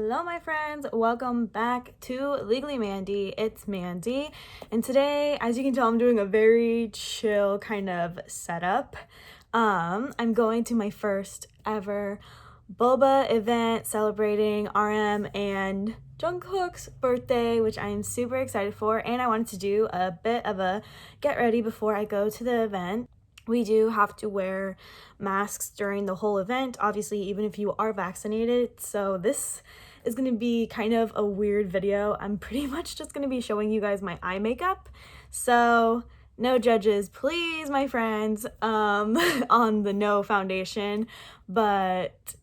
Hello my friends, welcome back to Legally Mandy. It's Mandy, and today, as you can tell, I'm doing a very chill kind of setup. I'm going to my first ever boba event celebrating RM and Jungkook's birthday, which I'm super excited for, and I wanted to do a bit of a get ready before I go to the event. We do have to wear masks during the whole event, obviously, even if you are vaccinated. So this is going to be kind of a weird video. I'm pretty much just going to be showing you guys my eye makeup. So no judges, please, my friends, on the no foundation. But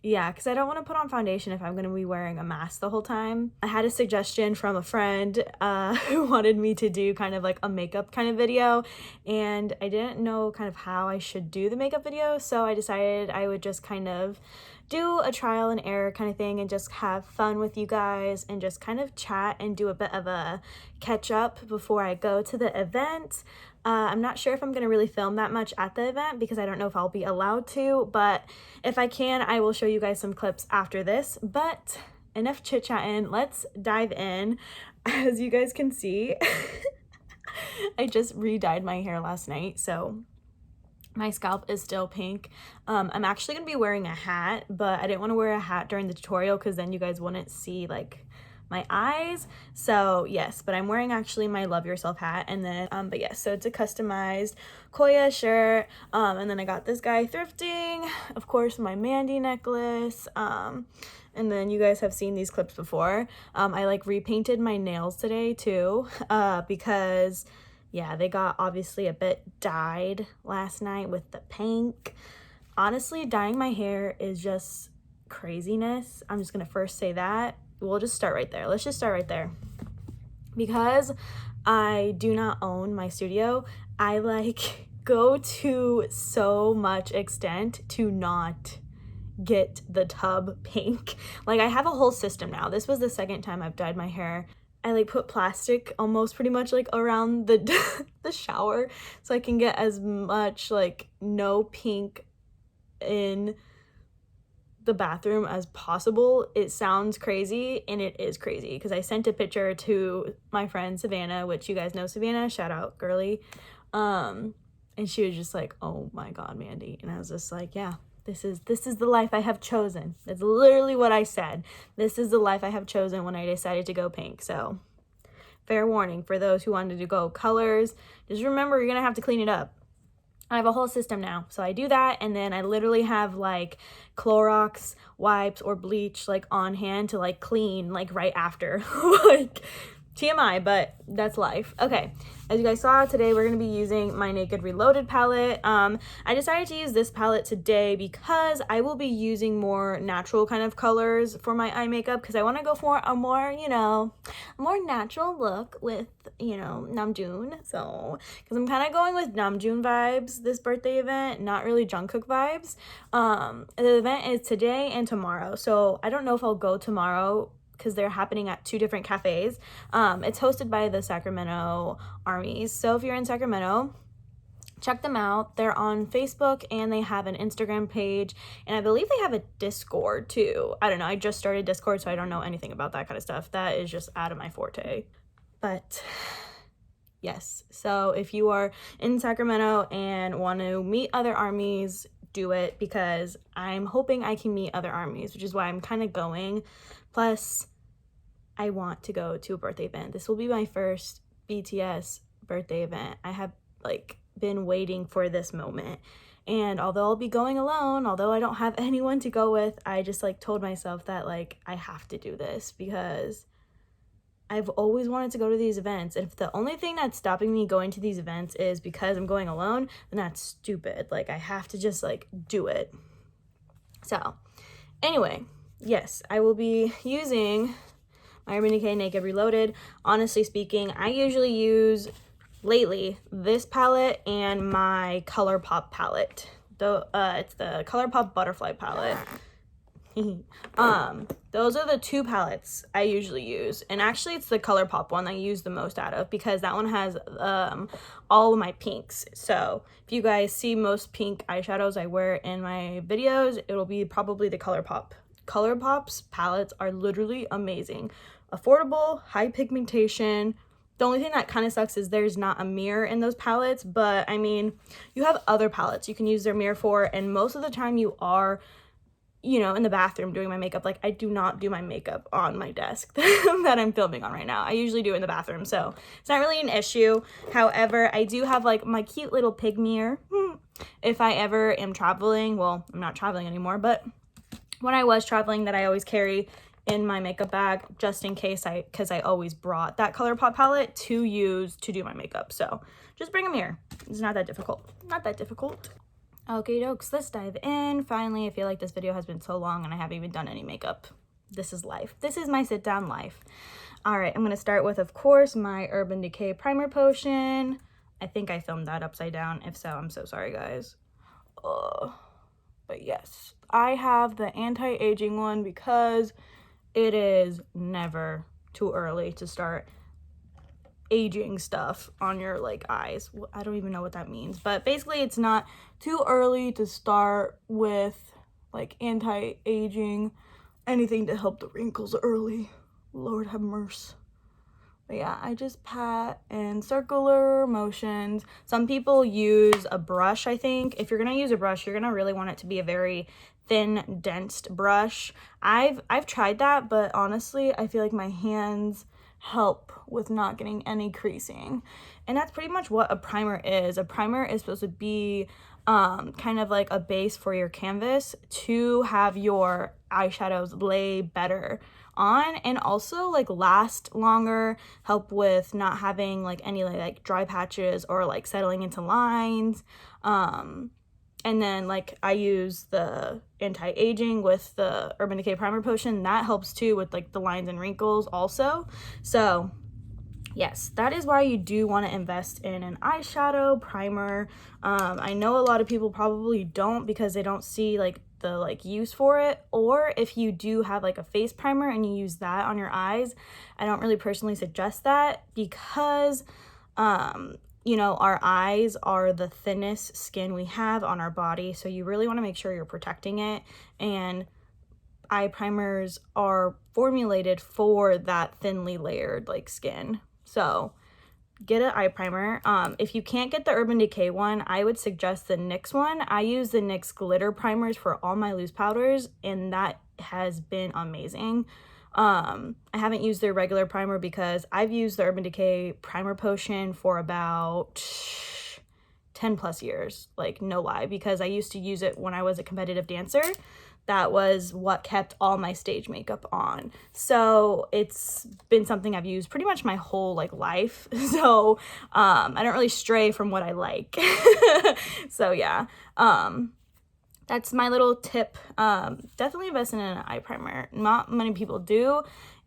yeah, because I don't want to put on foundation if I'm going to be wearing a mask the whole time. I had a suggestion from a friend who wanted me to do kind of like a makeup kind of video, and I didn't know kind of how I should do the makeup video, so I decided I would just kind of do a trial and error kind of thing and just have fun with you guys and just kind of chat and do a bit of a catch up before I go to the event. I'm not sure if I'm going to really film that much at the event because I don't know if I'll be allowed to, but if I can, I will show you guys some clips after this. But enough chit-chatting, let's dive in. As you guys can see, I just re-dyed my hair last night, so my scalp is still pink. I'm actually going to be wearing a hat, but I didn't want to wear a hat during the tutorial because then you guys wouldn't see like my eyes. So yes, but I'm wearing actually my Love Yourself hat, and then but yes, so it's a customized Koya shirt, and then I got this guy thrifting, of course, my Mandy necklace, and then you guys have seen these clips before. I like repainted my nails today too, because yeah, they got obviously a bit dyed last night with the pink. Honestly, dyeing my hair is just craziness. I'm just gonna first say that. We'll just start right there. Let's just start right there. Because I do not own my studio, I like go to so much extent to not get the tub pink. Like, I have a whole system now. This was the second time I've dyed my hair. I like put plastic almost pretty much like around the the shower so I can get as much like no pink in the bathroom as possible. It sounds crazy, and it is crazy because I sent a picture to my friend Savannah, which you guys know Savannah, shout out girly, and she was just like, oh my god, Mandy, and I was just like, yeah, this is the life I have chosen. That's literally what I said. This is the life I have chosen when I decided to go pink. So fair warning for those who wanted to go colors, just remember you're gonna have to clean it up. I have a whole system now, so I do that, and then I literally have like Clorox wipes or bleach like on hand to like clean like right after. Like TMI, but that's life. Okay, as you guys saw, today we're going to be using my Naked Reloaded palette. I decided to use this palette today because I will be using more natural kind of colors for my eye makeup because I want to go for a more, you know, a more natural look with, you know, Namjoon. So, because I'm kind of going with Namjoon vibes this birthday event, not really Jungkook vibes. The event is today and tomorrow, so I don't know if I'll go tomorrow because they're happening at two different cafes. It's hosted by the Sacramento Army. So if you're in Sacramento, check them out. They're on Facebook and they have an Instagram page, and I believe they have a Discord too. I don't know. I just started Discord, so I don't know anything about that kind of stuff. That is just out of my forte. But yes, so if you are in Sacramento and want to meet other armies, do it, because I'm hoping I can meet other armies, which is why I'm kind of going. Plus, I want to go to a birthday event. This will be my first BTS birthday event. I have like been waiting for this moment. And although I'll be going alone, although I don't have anyone to go with, I just like told myself that like I have to do this because I've always wanted to go to these events. And if the only thing that's stopping me going to these events is because I'm going alone, then that's stupid. Like, I have to just like do it. So anyway, yes, I will be using my Urban Decay Naked Reloaded. Honestly speaking, I usually use lately this palette and my ColourPop palette. It's the ColourPop Butterfly palette. Those are the two palettes I usually use, and actually it's the ColourPop one I use the most out of because that one has all of my pinks. So if you guys see most pink eyeshadows I wear in my videos, it'll be probably the ColourPop ColourPop's palettes are literally amazing. Affordable, high pigmentation. The only thing that kind of sucks is there's not a mirror in those palettes, but I mean, you have other palettes you can use their mirror for, and most of the time you are, you know, in the bathroom doing my makeup. Like, I do not do my makeup on my desk that I'm filming on right now. I usually do in the bathroom, so it's not really an issue. However, I do have like my cute little pig mirror if I ever am traveling. Well, I'm not traveling anymore, but when I was traveling, that I always carry in my makeup bag just in case, because I always brought that ColourPop palette to use to do my makeup. So just bring a mirror. It's not that difficult. Not that difficult. Okay, dokes, let's dive in. Finally, I feel like this video has been so long and I haven't even done any makeup. This is life. This is my sit down life. All right, I'm gonna start with, of course, my Urban Decay primer potion. I think I filmed that upside down. If so, I'm so sorry, guys. But yes, I have the anti-aging one because it is never too early to start aging stuff on your like eyes. I don't even know what that means, but basically it's not too early to start with like anti-aging, anything to help the wrinkles early. Lord have mercy. But yeah, I just pat in circular motions. Some people use a brush, I think. If you're gonna use a brush, you're gonna really want it to be a very thin, dense brush. I've tried that, but honestly, I feel like my hands help with not getting any creasing. And that's pretty much what a primer is. A primer is supposed to be kind of like a base for your canvas to have your eyeshadows lay better on, and also like last longer, help with not having like any like dry patches or like settling into lines. And then like I use the anti-aging with the Urban Decay primer potion. That helps too with like the lines and wrinkles also. So yes, that is why you do want to invest in an eyeshadow primer. I know a lot of people probably don't because they don't see like the like use for it, or if you do have like a face primer and you use that on your eyes, I don't really personally suggest that because you know, our eyes are the thinnest skin we have on our body, so you really want to make sure you're protecting it, and eye primers are formulated for that thinly layered like skin. So get an eye primer. If you can't get the Urban Decay one, I would suggest the NYX one. I use the NYX glitter primers for all my loose powders, and that has been amazing. I haven't used their regular primer because I've used the Urban Decay primer potion for about 10 plus years, like no lie, because I used to use it when I was a competitive dancer. That was what kept all my stage makeup on. So it's been something I've used pretty much my whole like life. So I don't really stray from what I like. So yeah, that's my little tip. Definitely invest in an eye primer. Not many people do,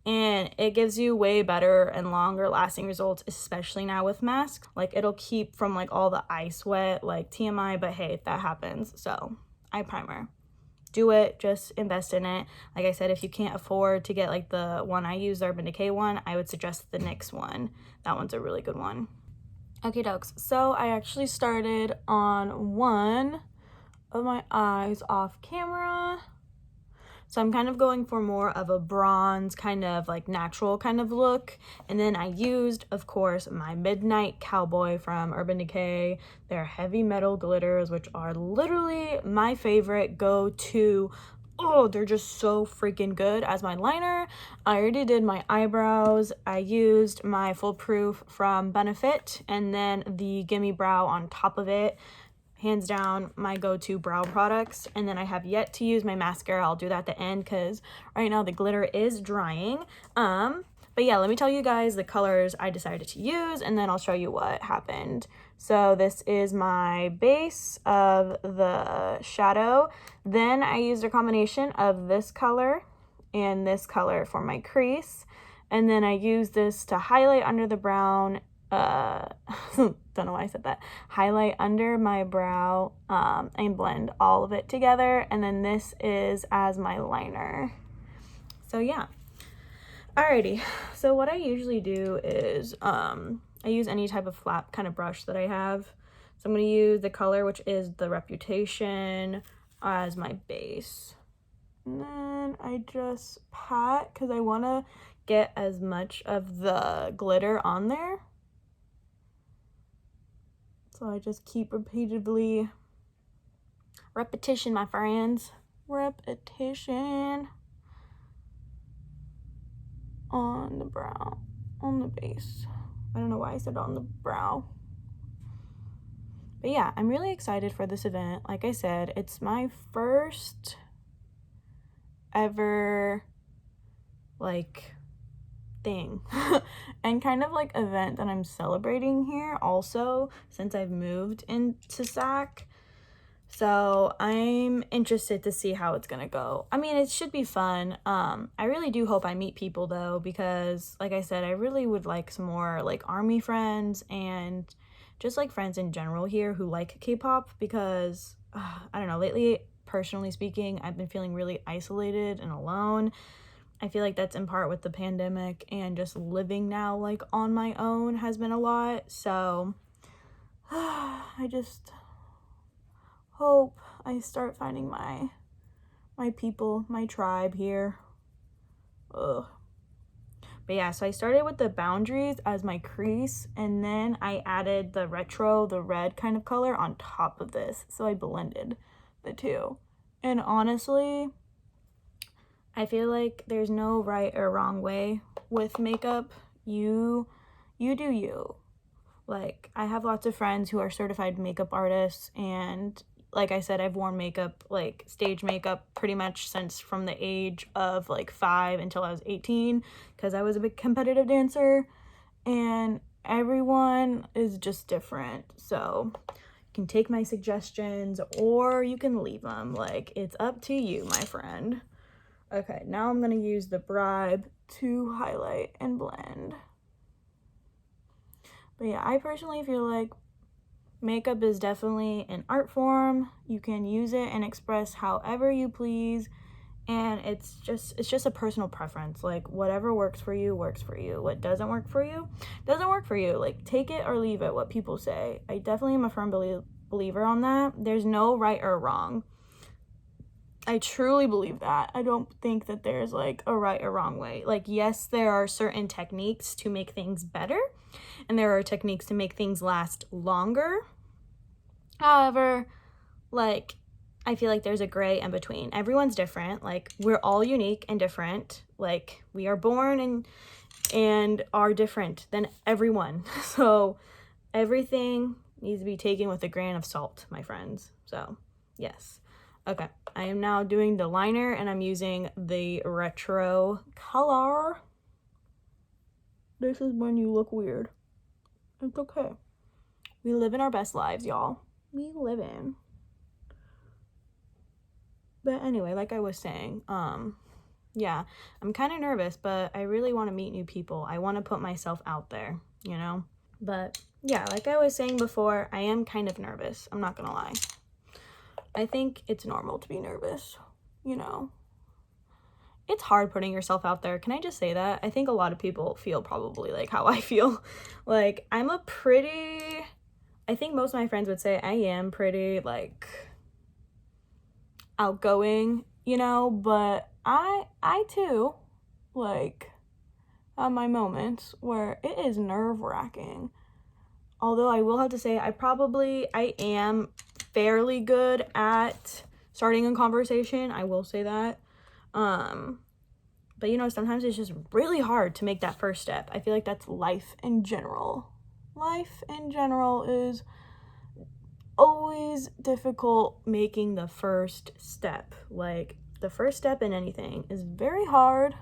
and it gives you way better and longer lasting results, especially now with masks. Like, it'll keep from like all the eye sweat, like TMI, but hey, that happens. So eye primer, do it, just invest in it. Like I said, if you can't afford to get like the one I use, the Urban Decay one, I would suggest the NYX one. That one's a really good one. Okay, dokes, so I actually started on one of my eyes off camera. So I'm kind of going for more of a bronze kind of like natural kind of look. And then I used, of course, my Midnight Cowboy from Urban Decay. They're heavy metal glitters, which are literally my favorite go-to. Oh, they're just so freaking good as my liner. I already did my eyebrows. I used my Foolproof from Benefit and then the Gimme Brow on top of it. Hands down my go-to brow products. And then I have yet to use my mascara. I'll do that at the end because right now the glitter is drying. But yeah, let me tell you guys the colors I decided to use, and then I'll show you what happened. So this is my base of the shadow. Then I used a combination of this color and this color for my crease. And then I used this to highlight under the brown. Don't know why I said that. Highlight under my brow and blend all of it together. And then this is as my liner. So yeah. Alrighty. So what I usually do is I use any type of flat kind of brush that I have. So I'm going to use the color, which is the Reputation, as my base. And then one, I just pat because I want to get as much of the glitter on there. So I just keep repetition, my friends, repetition on the brow, on the base. I don't know why I said on the brow. But yeah, I'm really excited for this event. Like I said, it's my first ever like thing and kind of like event that I'm celebrating here also since I've moved into Sac. So I'm interested to see how it's gonna go. I mean, it should be fun. I really do hope I meet people though, because like I said, I really would like some more like Army friends and just like friends in general here who like K-pop, because I don't know, lately, personally speaking, I've been feeling really isolated and alone. I feel like that's in part with the pandemic, and just living now like on my own has been a lot. So I just hope I start finding my people, my tribe here. Ugh. But yeah, so I started with the boundaries as my crease, and then I added the retro, the red kind of color on top of this. So I blended the two. And honestly, I feel like there's no right or wrong way with makeup. You do you. Like, I have lots of friends who are certified makeup artists, and like I said, I've worn makeup, like stage makeup, pretty much since from the age of like 5 until I was 18, because I was a big competitive dancer, and everyone is just different. So you can take my suggestions or you can leave them. Like, it's up to you, my friend. Okay, now I'm gonna use the Bribe to highlight and blend. But yeah, I personally feel like makeup is definitely an art form. You can use it and express however you please, and it's just a personal preference. Like, whatever works for you works for you. What doesn't work for you doesn't work for you. Like, take it or leave it, what people say. I definitely am a firm believer on that. There's no right or wrong. I truly believe that. I don't think that there's like a right or wrong way. Like, yes, there are certain techniques to make things better, and there are techniques to make things last longer. However, like, I feel like there's a gray in between. Everyone's different. Like, we're all unique and different. Like, we are born and are different than everyone. So everything needs to be taken with a grain of salt, my friends. So yes. Okay, I am now doing the liner, and I'm using the retro color. This is when you look weird. It's okay. We live in our best lives, y'all. We live in. But anyway, like I was saying, yeah, I'm kind of nervous, but I really want to meet new people. I want to put myself out there, you know? But yeah, like I was saying before, I am kind of nervous. I'm not gonna lie. I think it's normal to be nervous, you know? It's hard putting yourself out there. Can I just say that? I think a lot of people feel probably like how I feel. Like, I think most of my friends would say I am pretty, like, outgoing, you know? But I too, like, have my moments where it is nerve-wracking. Although I will have to say, I am fairly good at starting a conversation. I will say that. But you know, sometimes it's just really hard to make that first step. I feel like that's life in general. Life in general is always difficult making the first step. Like, the first step in anything is very hard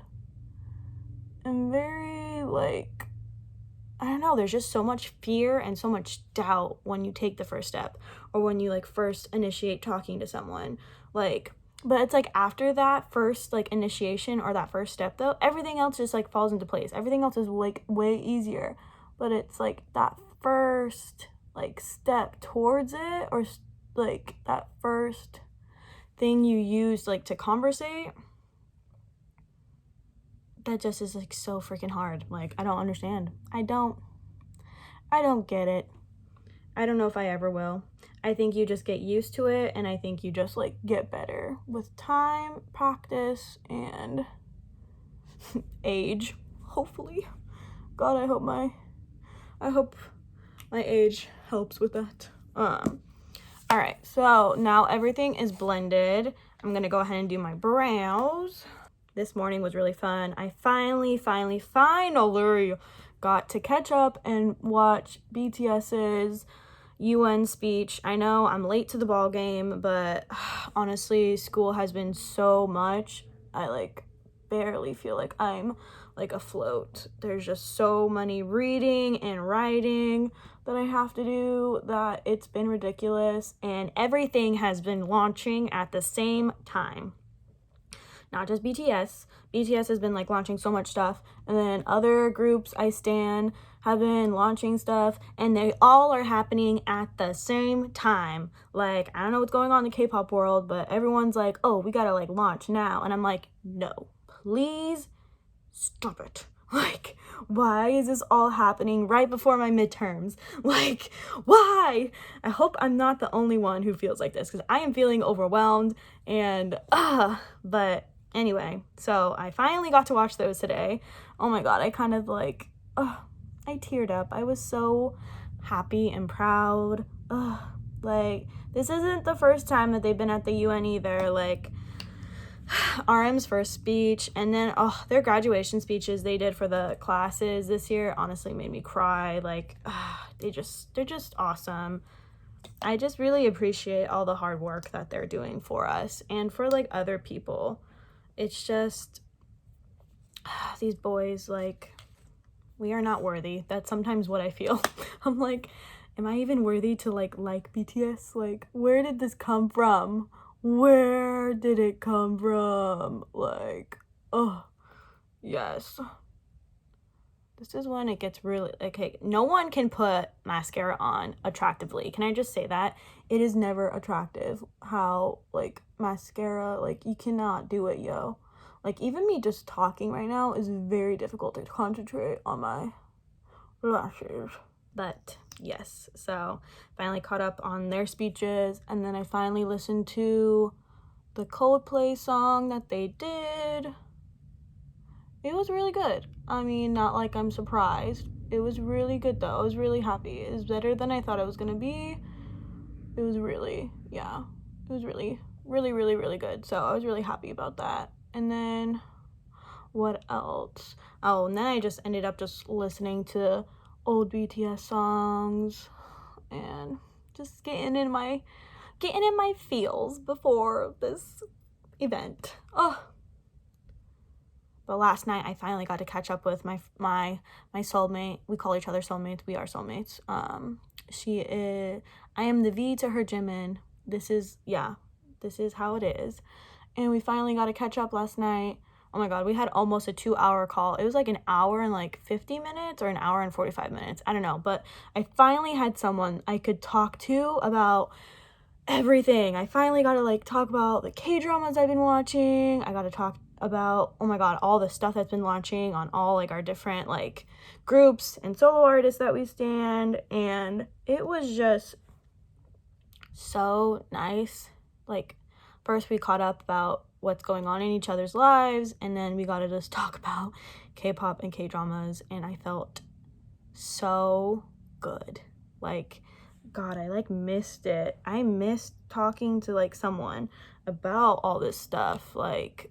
and very, like, I don't know, there's just so much fear and so much doubt when you take the first step, or when you like first initiate talking to someone. Like, but it's like after that first like initiation or that first step though, everything else just like falls into place. Everything else is like way easier. But it's like that first like step towards it, or like that first thing you use like to conversate, that just is like so freaking hard. Like, I don't understand. I don't get it. I don't know if I ever will. I think you just get used to it, and I think you just like get better with time, practice, and age, hopefully. God, I hope my age helps with that. All right, so now everything is blended. I'm gonna go ahead and do my brows. This morning was really fun. I finally got to catch up and watch BTS's UN speech. I know I'm late to the ball game, but honestly, school has been so much. I like barely feel like I'm like afloat. There's just so many reading and writing that I have to do that it's been ridiculous, and everything has been launching at the same time. Not just BTS. BTS has been like launching so much stuff, and then other groups I stan have been launching stuff, and they all are happening at the same time. Like, I don't know what's going on in the K-pop world, but everyone's like, oh, we gotta like launch now, and I'm like, no, please stop it. Like, why is this all happening right before my midterms? Like, why? I hope I'm not the only one who feels like this, because I am feeling overwhelmed, and but anyway, so I finally got to watch those today. Oh my god, I kind of like, I teared up. I was so happy and proud. Like, this isn't the first time that they've been at the UN either. Like, RM's first speech, and then their graduation speeches they did for the classes this year honestly made me cry. Like, they're just awesome. I just really appreciate all the hard work that they're doing for us and for like other people. It's just these boys, like, we are not worthy. That's sometimes what I feel. I'm like, am I even worthy to like BTS? Like, where did this come from? Where did it come from? Like, yes. This is when it gets really, okay, no one can put mascara on attractively. Can I just say that? It is never attractive how, like, mascara, like, you cannot do it, yo. Like, even me just talking right now is very difficult to concentrate on my lashes. But yes, so finally caught up on their speeches, and then I finally listened to the Coldplay song that they did. It was really good. I mean, not like I'm surprised. It was really good though. I was really happy. It was better than I thought it was gonna be. It was really, yeah, it was really, really, really, really good. So I was really happy about that. And then what else? Oh, and then I just ended up just listening to old BTS songs and just getting in my feels before this event. But last night I finally got to catch up with my soulmate. We call each other soulmates. We are soulmates. I am the V to her Jimin. This is how it is. And we finally got to catch up last night. Oh my god, we had almost a 2-hour call. It was like an hour and like 50 minutes or an hour and 45 minutes. I don't know, but I finally had someone I could talk to about everything. I finally got to like talk about the K-dramas I've been watching. I got to talk about, oh my god, all the stuff that's been launching on all like our different like groups and solo artists that we stand, and it was just so nice. Like, first we caught up about what's going on in each other's lives, and then we got to just talk about K-pop and K-dramas, and I felt so good. Like, god, I like missed it. I missed talking to like someone about all this stuff. Like,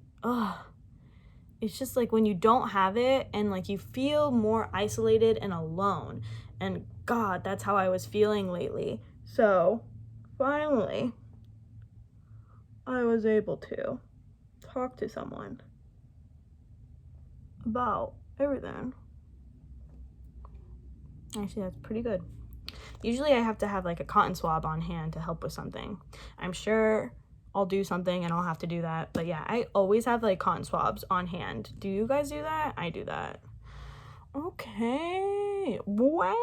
it's just like when you don't have it and like you feel more isolated and alone, and god, that's how I was feeling lately. So finally I was able to talk to someone about everything. Actually, that's pretty good. Usually I have to have like a cotton swab on hand to help with something. I'm sure I'll do something and I'll have to do that. But yeah, I always have like cotton swabs on hand. Do you guys do that? I do that. Okay. Wow.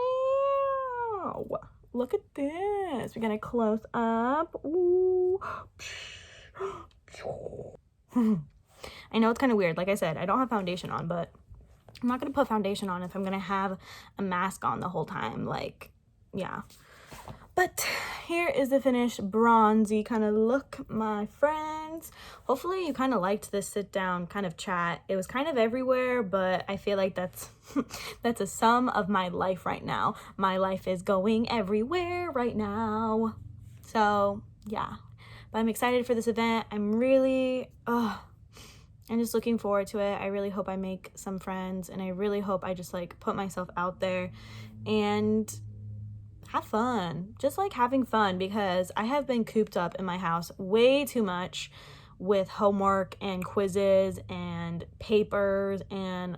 Look at this. We're gonna close up. Ooh. I know it's kind of weird. Like I said, I don't have foundation on, but I'm not gonna put foundation on if I'm gonna have a mask on the whole time. Like, yeah. But here is the finished bronzy kind of look, my friends. Hopefully you kind of liked this sit down kind of chat. It was kind of everywhere, but I feel like that's that's a sum of my life right now. My life is going everywhere right now. So yeah, but I'm excited for this event. I'm just looking forward to it. I really hope I make some friends, and I really hope I just like put myself out there and have fun. Just like having fun, because I have been cooped up in my house way too much with homework and quizzes and papers and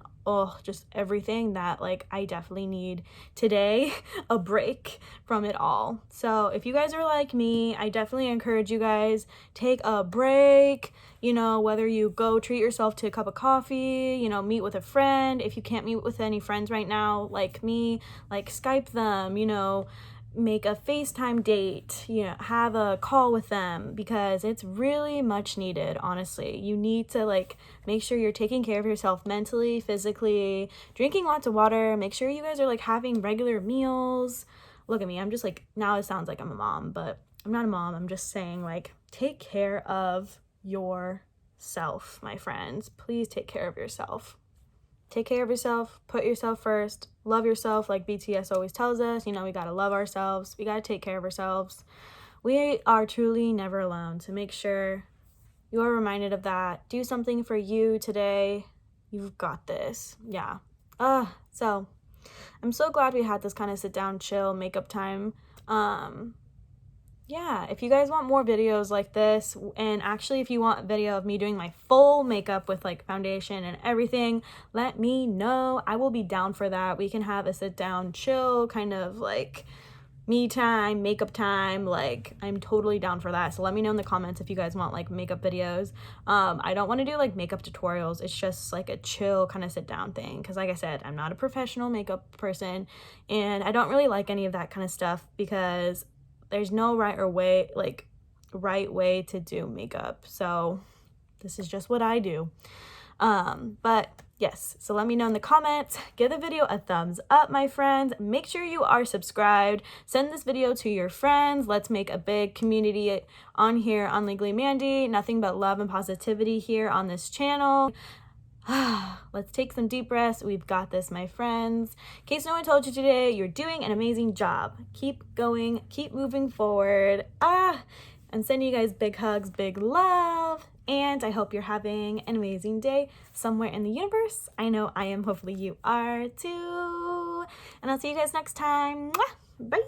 just everything that like I definitely need today a break from it all. So if you guys are like me, I definitely encourage you guys, take a break, you know, whether you go treat yourself to a cup of coffee, you know, meet with a friend. If you can't meet with any friends right now, like me, like Skype them, you know, make a FaceTime date, you know, have a call with them, because it's really much needed. Honestly, you need to like make sure you're taking care of yourself mentally, physically, drinking lots of water, make sure you guys are like having regular meals. Look at me, I'm just like, now it sounds like I'm a mom, but I'm not a mom. I'm just saying, like, take care of yourself, my friends. Please take care of yourself. Take care of yourself, put yourself first, love yourself, like BTS always tells us. You know, we gotta love ourselves, we gotta take care of ourselves. We are truly never alone, so make sure you are reminded of that. Do something for you today. You've got this. Yeah. So I'm so glad we had this kind of sit down, chill makeup time. Yeah, if you guys want more videos like this, and actually if you want a video of me doing my full makeup with like foundation and everything, let me know. I will be down for that. We can have a sit down, chill, kind of like me time, makeup time. Like, I'm totally down for that. So let me know in the comments if you guys want like makeup videos. I don't want to do like makeup tutorials. It's just like a chill kind of sit down thing, because like I said, I'm not a professional makeup person, and I don't really like any of that kind of stuff, because there's no right way to do makeup. So this is just what I do. But yes, so let me know in the comments. Give the video a thumbs up, my friends. Make sure you are subscribed. Send this video to your friends. Let's make a big community on here on Legally Mandy. Nothing but love and positivity here on this channel. Let's take some deep breaths. We've got this, my friends. In case no one told you today, you're doing an amazing job. Keep going, keep moving forward. I'm sending you guys big hugs, big love, and I hope you're having an amazing day somewhere in the universe. I know I am. Hopefully you are too. And I'll see you guys next time. Bye.